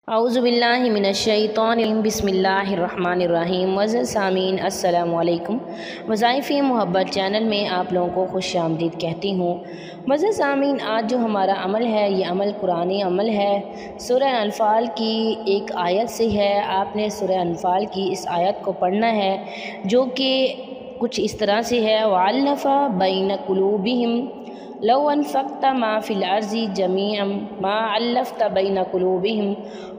औज़ुबिल्लाहि मिनश्शैतानिर्रजीम बिस्मिल्लाहिर्रहमानिर्रहीम। वज़ीर सामीन अस्सलामु अलैकुम। वज़ाइफ़े मोहब्बत चैनल में आप लोगों को खुश आमदीद कहती हूँ। वज़ीर सामीन, आज जो हमारा अमल है ये अमल कुरानी अमल है। सूरह अनफ़ाल की एक आयत से है। आपने सूरह अनफ़ाल की इस आयत को पढ़ना है जो कि कुछ इस तरह से है, वअल्लफ़ा बैन कुलूबिहिम लौ अनफ़क़्ता मा फ़िल अर्ज़ि जमीअन मा अल्लफ़्ता बैन कुलूबिहिम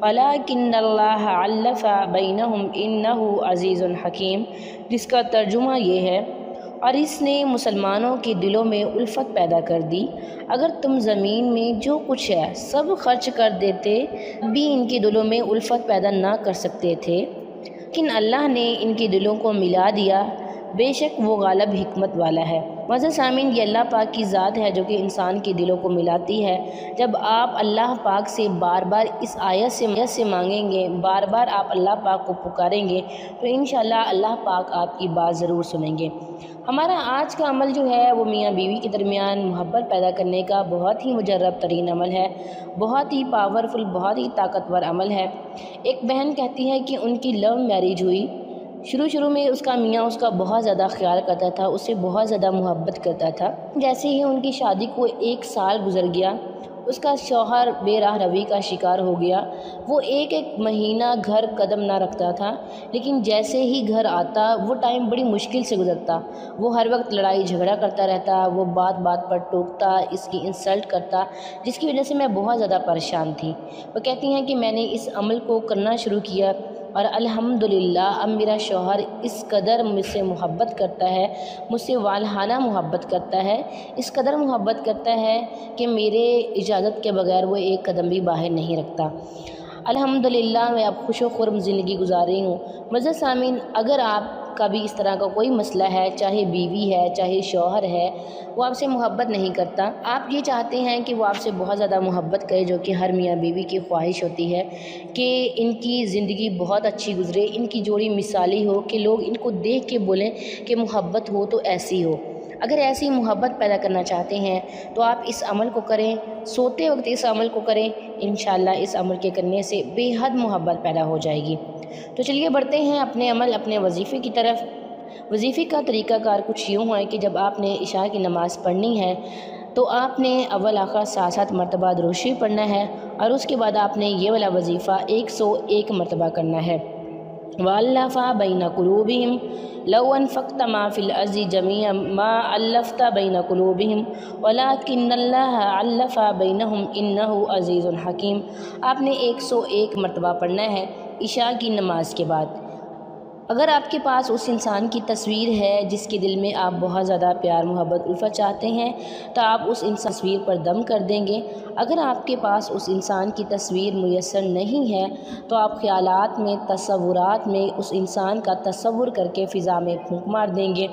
वलाकिन्नल्लाह अल्लफ़ा बैनहुम इन्नहु अज़ीज़ुन हकीम। जिसका तर्जुमा ये है, और इसने मुसलमानों के दिलों में उल्फत पैदा कर दी। अगर तुम ज़मीन में जो कुछ है सब खर्च कर देते भी इनके दिलों में उल्फत पैदा ना कर सकते थे, लेकिन अल्लाह ने इनके दिलों को मिला दिया। बेशक वो गालिब हिकमत वाला है। वज़ीर सामीन, ये अल्लाह पाक की ज़ात है जो कि इंसान के दिलों को मिलाती है। जब आप अल्लाह पाक से बार बार इस आयत से मांगेंगे, बार बार आप अल्लाह पाक को पुकारेंगे, तो इंशाअल्लाह अल्लाह पाक आपकी बात ज़रूर सुनेंगे। हमारा आज का अमल जो है वो मियाँ बीवी के दरमियान मोहब्बत पैदा करने का बहुत ही मुजर्रब तरीन अमल है, बहुत ही पावरफुल, बहुत ही ताकतवर अमल है। एक बहन कहती है कि उनकी लव मैरिज हुई। शुरू में उसका मियाँ उसका बहुत ज़्यादा ख्याल करता था, उससे बहुत ज़्यादा मोहब्बत करता था। जैसे ही उनकी शादी को 1 साल गुजर गया, उसका शौहर बेराह रवी का शिकार हो गया। वो एक महीना घर कदम ना रखता था, लेकिन जैसे ही घर आता वो टाइम बड़ी मुश्किल से गुजरता। वो हर वक्त लड़ाई झगड़ा करता रहता, वो बात बात पर टोकता, इसकी इंसल्ट करता, जिसकी वजह से मैं बहुत ज़्यादा परेशान थी। वो कहती हैं कि मैंने इस अमल को करना शुरू किया और अल्हम्दुलिल्लाह अब मेरा शौहर इस कदर मुझसे मोहब्बत करता है, मुझसे वालहाना मोहब्बत करता है, इस कदर मोहब्बत करता है कि मेरे इजाज़त के बगैर वो एक कदम भी बाहर नहीं रखता। अल्हम्दुलिल्लाह मैं अब खुश व खुर्म ज़िंदगी गुजार रही हूँ। वज़ीर सामीन, अगर आपका भी इस तरह का कोई मसला है, चाहे बीवी है, चाहे शौहर है, वो आपसे मोहब्बत नहीं करता, आप ये चाहते हैं कि वो आपसे बहुत ज़्यादा मोहब्बत करे, जो कि हर मियाँ बीवी की ख्वाहिश होती है कि इनकी ज़िंदगी बहुत अच्छी गुजरे, इनकी जोड़ी मिसाली हो, कि लोग इनको देख के बोलें कि मोहब्बत हो तो ऐसी हो। अगर ऐसी मोहब्बत पैदा करना चाहते हैं तो आप इस अमल को करें, सोते वक्त इस अमल को करें। इंशाअल्लाह इस अमल के करने से बेहद मोहब्बत पैदा हो जाएगी। तो चलिए बढ़ते हैं अपने अमल, अपने वजीफ़े की तरफ। वजीफ़े का तरीक़ाकार कुछ यूँ है कि जब आपने इशा की नमाज़ पढ़नी है तो आपने अव्वल आखिर 7-7 मरतबा दुरूद शरीफ पढ़ना है, और उसके बाद आपने ये वाला वजीफ़ा 101 मरतबा करना है। वअल्लफ़ा बैन कुलूबिहिम लौ अनफ़क़्ता मा फ़िल अर्ज़ि जमीअन मा अल्लफ़्ता बैन कुलूबिहिम वलाकिन्नल्लाह अल्लफ़ा बैनहुम इन्नहु अज़ीज़ुन हकीम। आपने 101 मरतबा पढ़ना है इशा की नमाज के बाद। अगर आपके पास उस इंसान की तस्वीर है जिसके दिल में आप बहुत ज़्यादा प्यार, मोहब्बत, उल्फत चाहते हैं, तो आप उस तस्वीर पर दम कर देंगे। अगर आपके पास उस इंसान की तस्वीर मुयस्सर नहीं है तो आप ख़यालात में, तसव्वुरात में उस इंसान का तसव्वुर करके फ़िज़ा में फूंक मार देंगे।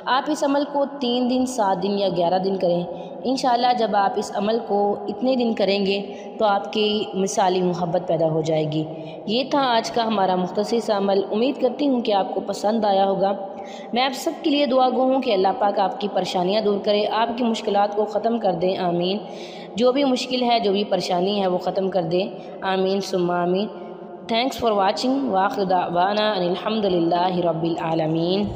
आप इस अमल को 3 दिन, 7 दिन या 11 दिन करें। इंशाअल्लाह जब आप इस अमल को इतने दिन करेंगे तो आपकी मिसाली मोहब्बत पैदा हो जाएगी। ये था आज का हमारा मुख्तसर सा अमल। उम्मीद करती हूँ कि आपको पसंद आया होगा। मैं आप सब के लिए दुआ गो हूँ कि अल्लाह पाक आपकी परेशानियाँ दूर करे, आपकी मुश्किलात को ख़त्म कर दें, आमीन। जो भी मुश्किल है, जो भी परेशानी है, वो ख़त्म कर दें, आमीन सुम्मा आमीन। Thanks for watching. व आखिर दावाना अनिल हम्दुलिल्लाहि रब्बिल आलमीन।